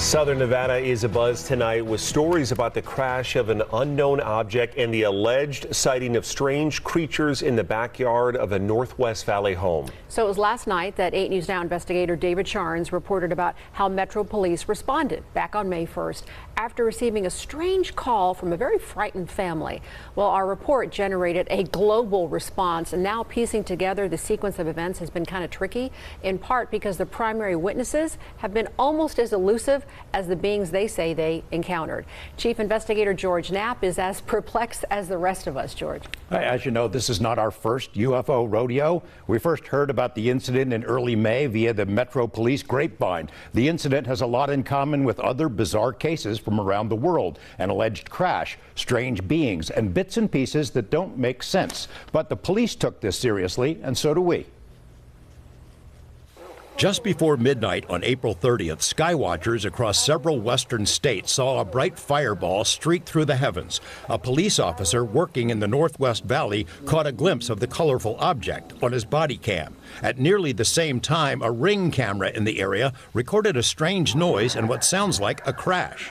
Southern Nevada is abuzz tonight with stories about the crash of an unknown object and the alleged sighting of strange creatures in the backyard of a Northwest Valley home. So it was last night that 8 News Now investigator David Charnes reported about how Metro Police responded back on May 1st after receiving a strange call from a very frightened family. Well, our report generated a global response, and now piecing together the sequence of events has been kind of tricky, in part because the primary witnesses have been almost as elusive as the beings they say they encountered. Chief Investigator George Knapp is as perplexed as the rest of us. George. As you know, this is not our first UFO rodeo. We first heard about the incident in early May via the Metro Police grapevine. The incident has a lot in common with other bizarre cases from around the world: an alleged crash, strange beings, and bits and pieces that don't make sense. But the police took this seriously, and so do we. Just before midnight on April 30th, skywatchers across several western states saw a bright fireball streak through the heavens. A police officer working in the Northwest Valley caught a glimpse of the colorful object on his body cam. At nearly the same time, a Ring camera in the area recorded a strange noise and what sounds like a crash.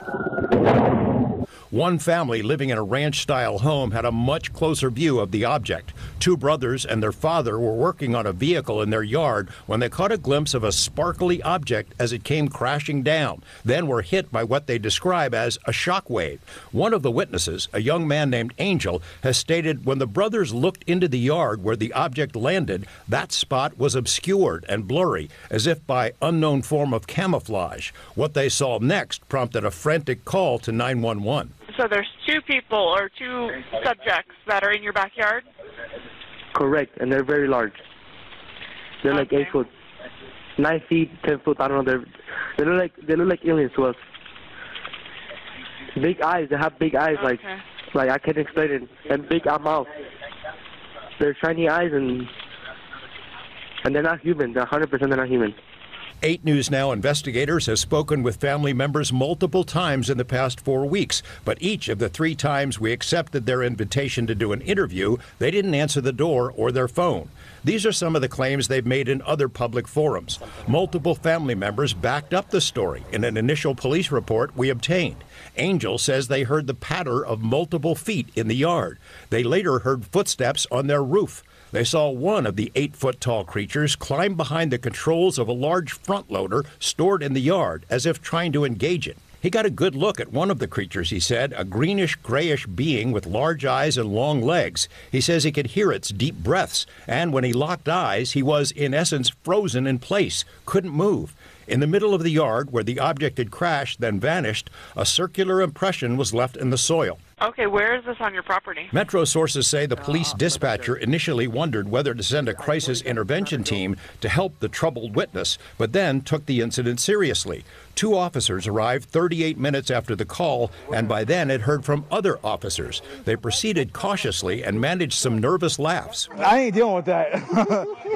One family living in a ranch-style home had a much closer view of the object. Two brothers and their father were working on a vehicle in their yard when they caught a glimpse of a sparkly object as it came crashing down, then were hit by what they describe as a shock wave. One of the witnesses, a young man named Angel, has stated when the brothers looked into the yard where the object landed, that spot was obscured and blurry, as if by unknown form of camouflage. What they saw next prompted a frantic call to 911. So there's two people or two subjects that are in your backyard? Correct, and they're very large. They're like 8 foot, 9 feet, 10 foot. I don't know. They look like aliens to us. Big eyes. They have big eyes, like I can't explain it, and big mouth. They're shiny eyes, and they're not human. They're 100% they're not human. 8 News Now investigators have spoken with family members multiple times in the past 4 weeks, but each of the 3 times we accepted their invitation to do an interview, they didn't answer the door or their phone. These are some of the claims they've made in other public forums. Multiple family members backed up the story in an initial police report we obtained. Angel says they heard the patter of multiple feet in the yard. They later heard footsteps on their roof. They saw one of the 8-foot-tall creatures climb behind the controls of a large front loader stored in the yard as if trying to engage it. He got a good look at one of the creatures, he said, a greenish-grayish being with large eyes and long legs. He says he could hear its deep breaths, and when he locked eyes, he was, in essence, frozen in place, couldn't move. In the middle of the yard, where the object had crashed, then vanished, a circular impression was left in the soil. Okay, where is this on your property? Metro sources say the police dispatcher initially wondered whether to send a crisis intervention team to help the troubled witness, but then took the incident seriously. 2 officers arrived 38 minutes after the call, and by then had heard from other officers. They proceeded cautiously and managed some nervous laughs. I ain't dealing with that.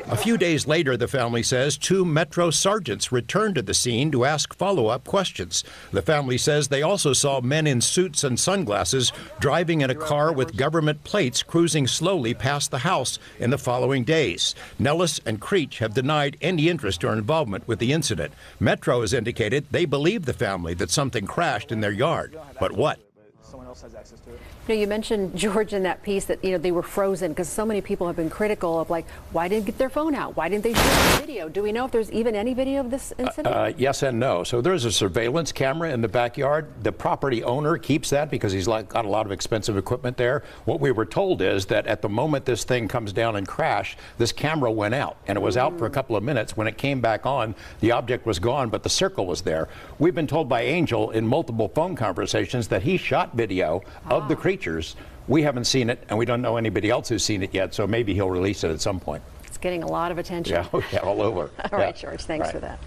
A few days later, the family says 2 Metro sergeants returned to the scene to ask follow-up questions. The family says they also saw men in suits and sunglasses driving in a car with government plates cruising slowly past the house in the following days. Nellis and Creech have denied any interest or involvement with the incident. Metro has indicated they believe the family that something crashed in their yard. But what? Someone else has access to it. You mentioned, George, in that piece that they were frozen because so many people have been critical of, like, why didn't they get their phone out? Why didn't they shoot the video? Do we know if there's even any video of this incident? Yes and no. So there's a surveillance camera in the backyard. The property owner keeps that because he's got a lot of expensive equipment there. What we were told is that at the moment this thing comes down and crashed, this camera went out, and it was out for a couple of minutes. When it came back on, the object was gone, but the circle was there. We've been told by Angel in multiple phone conversations that he shot video of the creatures. We haven't seen it, and we don't know anybody else who's seen it yet, so maybe he'll release it at some point. It's getting a lot of attention. Yeah, all over. All right, George, thanks for that.